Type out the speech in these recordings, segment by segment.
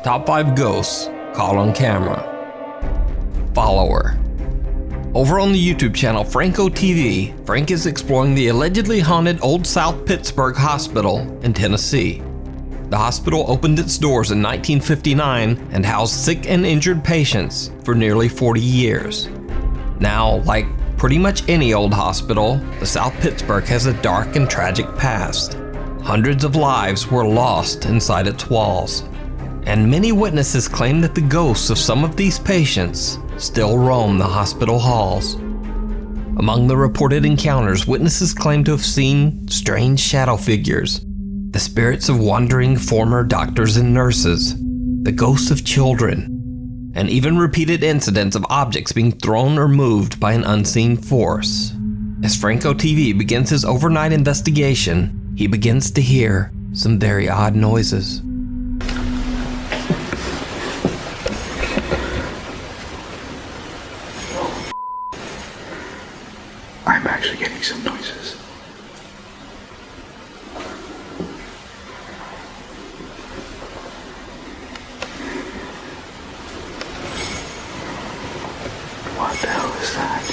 Top 5 Ghosts Caught on Camera. Follower. Over on the YouTube channel Franco TV, Frank is exploring the allegedly haunted Old South Pittsburgh Hospital in Tennessee. The hospital opened its doors in 1959 and housed sick and injured patients for nearly 40 years. Now, like pretty much any old hospital, the South Pittsburgh has a dark and tragic past. Hundreds of lives were lost inside its walls, and many witnesses claim that the ghosts of some of these patients still roam the hospital halls. Among the reported encounters, witnesses claim to have seen strange shadow figures, the spirits of wandering former doctors and nurses, the ghosts of children, and even repeated incidents of objects being thrown or moved by an unseen force. As Franco TV begins his overnight investigation, he begins to hear some very odd noises. I'm actually getting some noises. What the hell is that?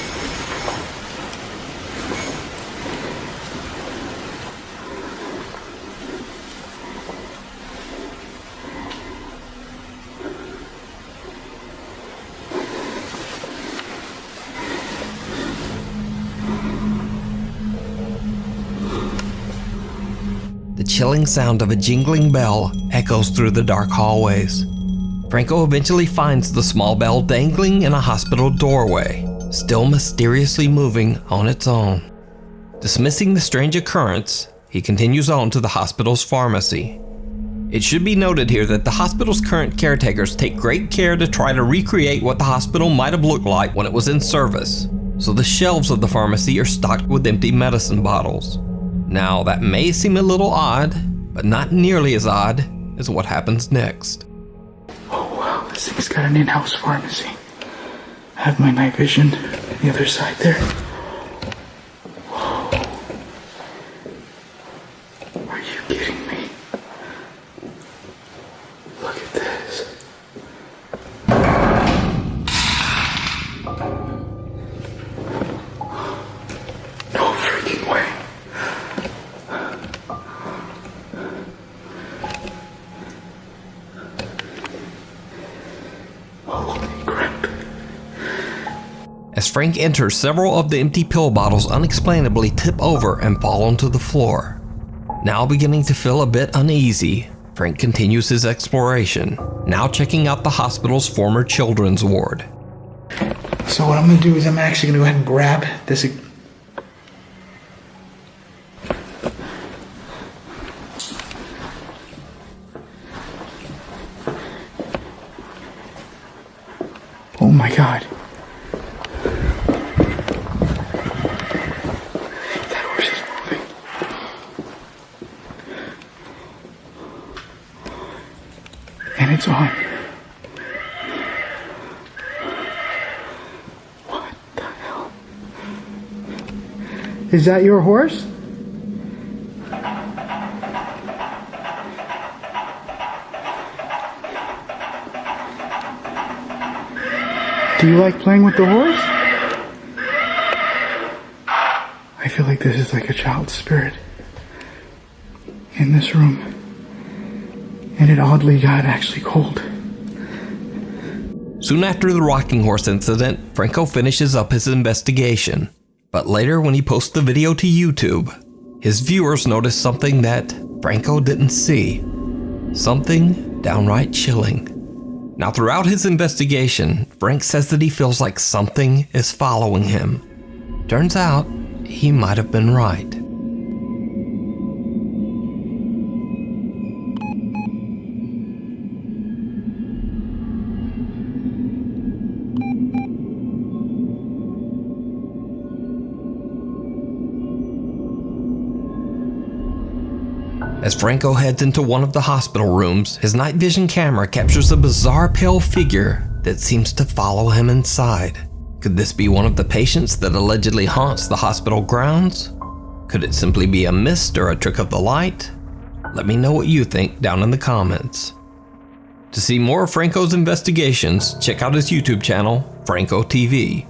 The chilling sound of a jingling bell echoes through the dark hallways. Franco eventually finds the small bell dangling in a hospital doorway, still mysteriously moving on its own. Dismissing the strange occurrence, he continues on to the hospital's pharmacy. It should be noted here that the hospital's current caretakers take great care to try to recreate what the hospital might have looked like when it was in service, so the shelves of the pharmacy are stocked with empty medicine bottles. Now, that may seem a little odd, but not nearly as odd as what happens next. Oh wow, this thing's got an in-house pharmacy. I have my night vision on the other side there. Whoa. Are you kidding me? Look at this. No freaking way. Holy crap. As Frank enters, several of the empty pill bottles unexplainably tip over and fall onto the floor. Now beginning to feel a bit uneasy, Frank continues his exploration, now checking out the hospital's former children's ward. So what I'm gonna do is I'm actually gonna go ahead and grab this. Oh my God. That horse is moving. And it's on. What the hell? Is that your horse? Do you like playing with the horse? I feel like this is like a child's spirit in this room. And it oddly got actually cold. Soon after the rocking horse incident, Franco finishes up his investigation. But later, when he posts the video to YouTube, his viewers notice something that Franco didn't see. Something downright chilling. Now, throughout his investigation, Frank says that he feels like something is following him. Turns out, he might have been right. As Franco heads into one of the hospital rooms, his night vision camera captures a bizarre pale figure that seems to follow him inside. Could this be one of the patients that allegedly haunts the hospital grounds? Could it simply be a mist or a trick of the light? Let me know what you think down in the comments. To see more of Franco's investigations, check out his YouTube channel, Franco TV.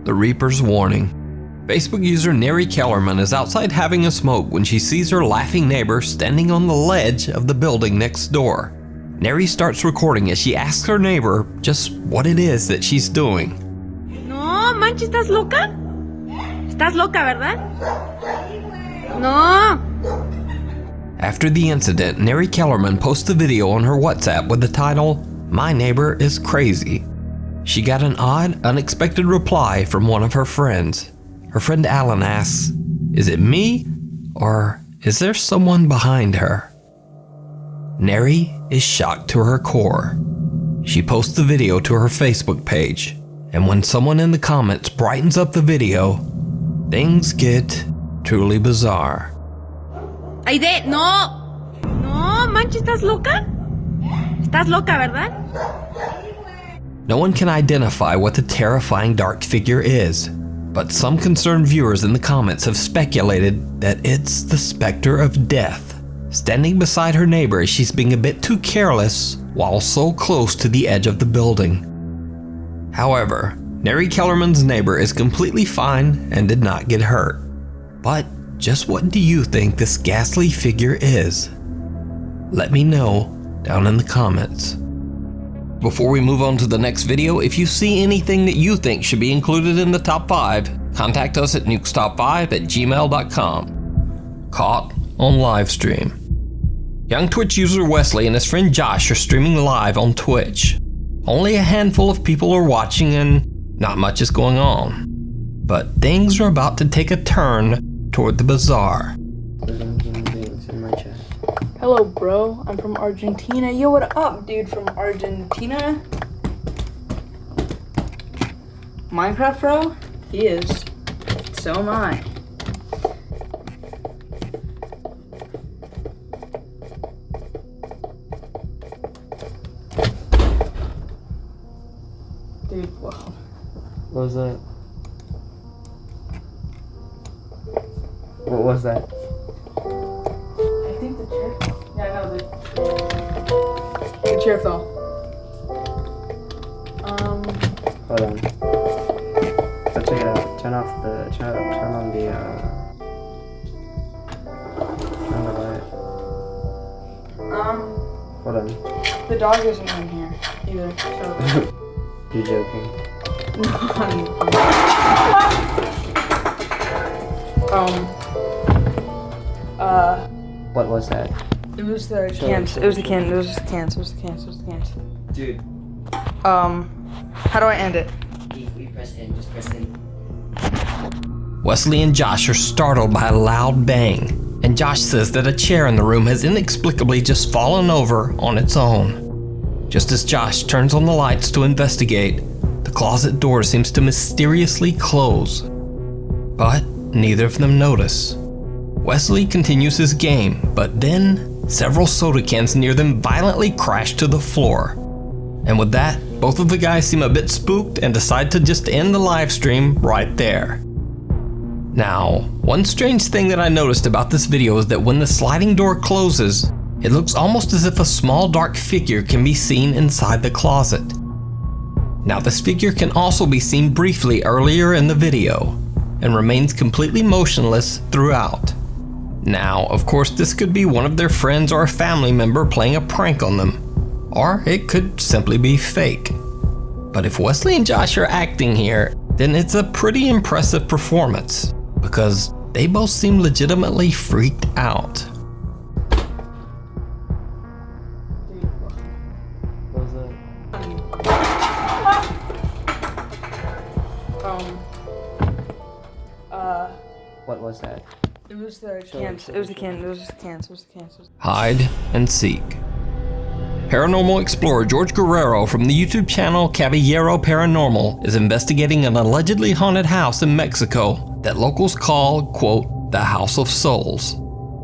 The Reaper's Warning. Facebook user Neri Kellerman is outside having a smoke when she sees her laughing neighbor standing on the ledge of the building next door. Neri starts recording as she asks her neighbor just what it is that she's doing. No, manches, ¿estás loca? ¿Estás loca, verdad? No. After the incident, Neri Kellerman posts a video on her WhatsApp with the title, "My Neighbor is Crazy." She got an odd, unexpected reply from one of her friends. Her friend Alan asks, "Is it me, or is there someone behind her?" Neri is shocked to her core. She posts the video to her Facebook page, and when someone in the comments brightens up the video, things get truly bizarre. Aide, no. No, manches, ¿estás loca? ¿Estás loca, verdad? No one can identify what the terrifying dark figure is, but some concerned viewers in the comments have speculated that it's the specter of death, standing beside her neighbor as she's being a bit too careless while so close to the edge of the building. However, Neri Kellerman's neighbor is completely fine and did not get hurt. But just what do you think this ghastly figure is? Let me know down in the comments. Before we move on to the next video, if you see anything that you think should be included in the top 5, contact us at nukestop5@gmail.com. Caught on live stream. Young Twitch user Wesley and his friend Josh are streaming live on Twitch. Only a handful of people are watching and not much is going on. But things are about to take a turn toward the bizarre. Hello, bro. I'm from Argentina. Yo, what up, dude from Argentina? Minecraft, bro? He is. So am I. Dude, wow. What was that? What was that? I think the chair. Yeah, no, the chair fell. Hold on. So check it out. Turn on the light. Hold on. The dog isn't in here either, so. You're joking. What was that? It was the cans. It was the cans. It was the cans. It was the cans. It was the cans. Dude. How do I end it? We press in. Just press in. Wesley and Josh are startled by a loud bang, and Josh says that a chair in the room has inexplicably just fallen over on its own. Just as Josh turns on the lights to investigate, the closet door seems to mysteriously close. But neither of them notice. Wesley continues his game, but then several soda cans near them violently crash to the floor. And with that, both of the guys seem a bit spooked and decide to just end the live stream right there. Now, one strange thing that I noticed about this video is that when the sliding door closes, it looks almost as if a small dark figure can be seen inside the closet. Now, this figure can also be seen briefly earlier in the video and remains completely motionless throughout. Now, of course, this could be one of their friends or a family member playing a prank on them, or it could simply be fake. But if Wesley and Josh are acting here, then it's a pretty impressive performance, because they both seem legitimately freaked out. What was that? What was that? It was the cans. It was the cans. It was the cans. It was the cans. Hide and seek. Paranormal explorer George Guerrero from the YouTube channel Caballero Paranormal is investigating an allegedly haunted house in Mexico that locals call, quote, the House of Souls.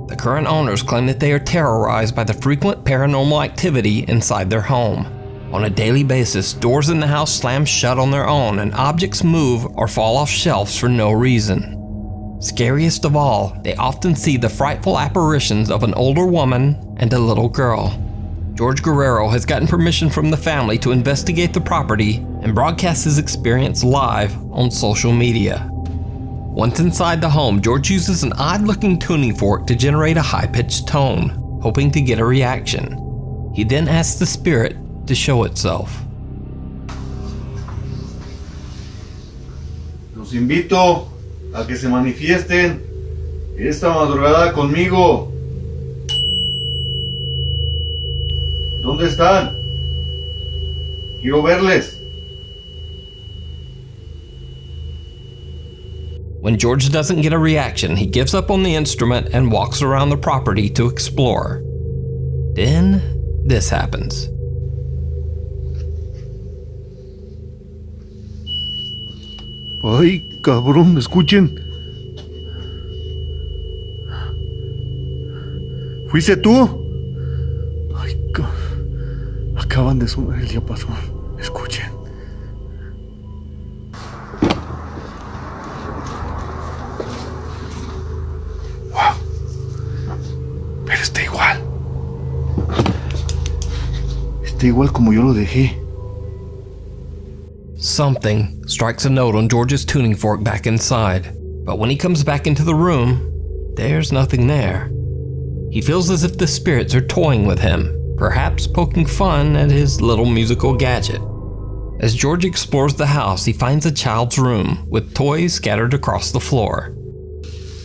The current owners claim that they are terrorized by the frequent paranormal activity inside their home. On a daily basis, doors in the house slam shut on their own and objects move or fall off shelves for no reason. Scariest of all, they often see the frightful apparitions of an older woman and a little girl. George Guerrero has gotten permission from the family to investigate the property and broadcast his experience live on social media. Once inside the home, George uses an odd-looking tuning fork to generate a high-pitched tone, hoping to get a reaction. He then asks the spirit to show itself. Los invito a que se manifiesten esta madrugada conmigo. ¿Dónde están? Quiero verles. When George doesn't get a reaction, he gives up on the instrument and walks around the property to explore. Then, this happens. Ay, cabrón, escuchen. ¿Fuiste tú? Ay, acaban de sonar el diapasón. Escuchen. Wow. Pero está igual. Está igual como yo lo dejé. Something strikes a note on George's tuning fork back inside, but when he comes back into the room, there's nothing there. He feels as if the spirits are toying with him, perhaps poking fun at his little musical gadget. As George explores the house, he finds a child's room with toys scattered across the floor.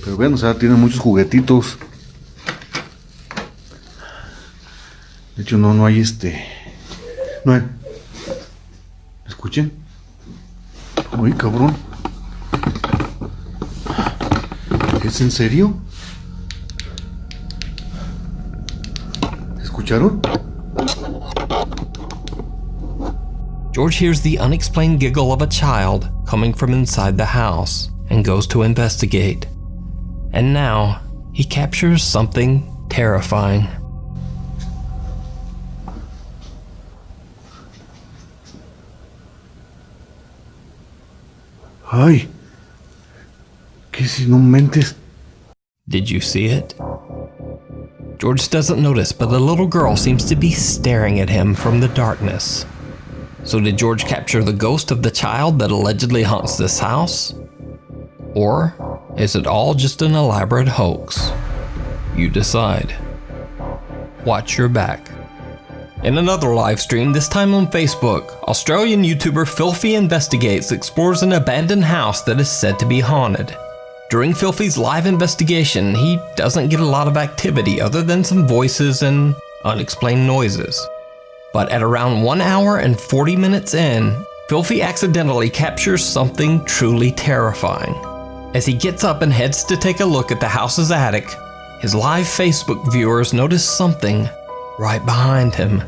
Pero bueno, o sea, tiene muchos juguetitos. De hecho, no hay no hay. ¿Escuchen? Uy, cabrón. ¿Es en serio? ¿Escucharon? George hears the unexplained giggle of a child coming from inside the house and goes to investigate. And now, he captures something terrifying. Ay, que si no mentes. Did you see it? George doesn't notice, but the little girl seems to be staring at him from the darkness. So did George capture the ghost of the child that allegedly haunts this house? Or is it all just an elaborate hoax? You decide. Watch your back. In another live stream, this time on Facebook, Australian YouTuber Filthy Investigates explores an abandoned house that is said to be haunted. During Filthy's live investigation, he doesn't get a lot of activity other than some voices and unexplained noises. But at around 1 hour and 40 minutes in, Filthy accidentally captures something truly terrifying. As he gets up and heads to take a look at the house's attic, his live Facebook viewers notice something right behind him.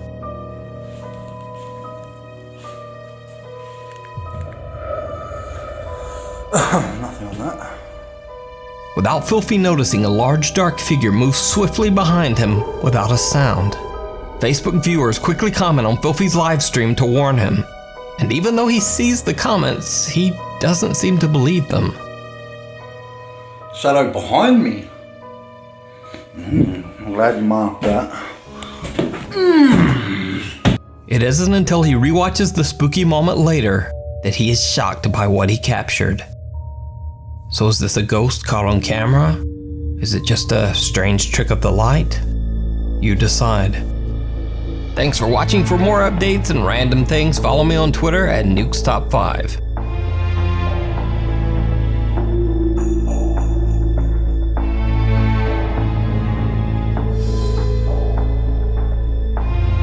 Nothing on that. Without Filthy noticing, a large dark figure moves swiftly behind him without a sound. Facebook viewers quickly comment on Filthy's live stream to warn him, and even though he sees the comments, he doesn't seem to believe them. Shadow behind me. I'm glad you marked that. It isn't until he rewatches the spooky moment later that he is shocked by what he captured. So is this a ghost caught on camera? Is it just a strange trick of the light? You decide. Thanks for watching. For more updates and random things, follow me on Twitter at NukesTop5.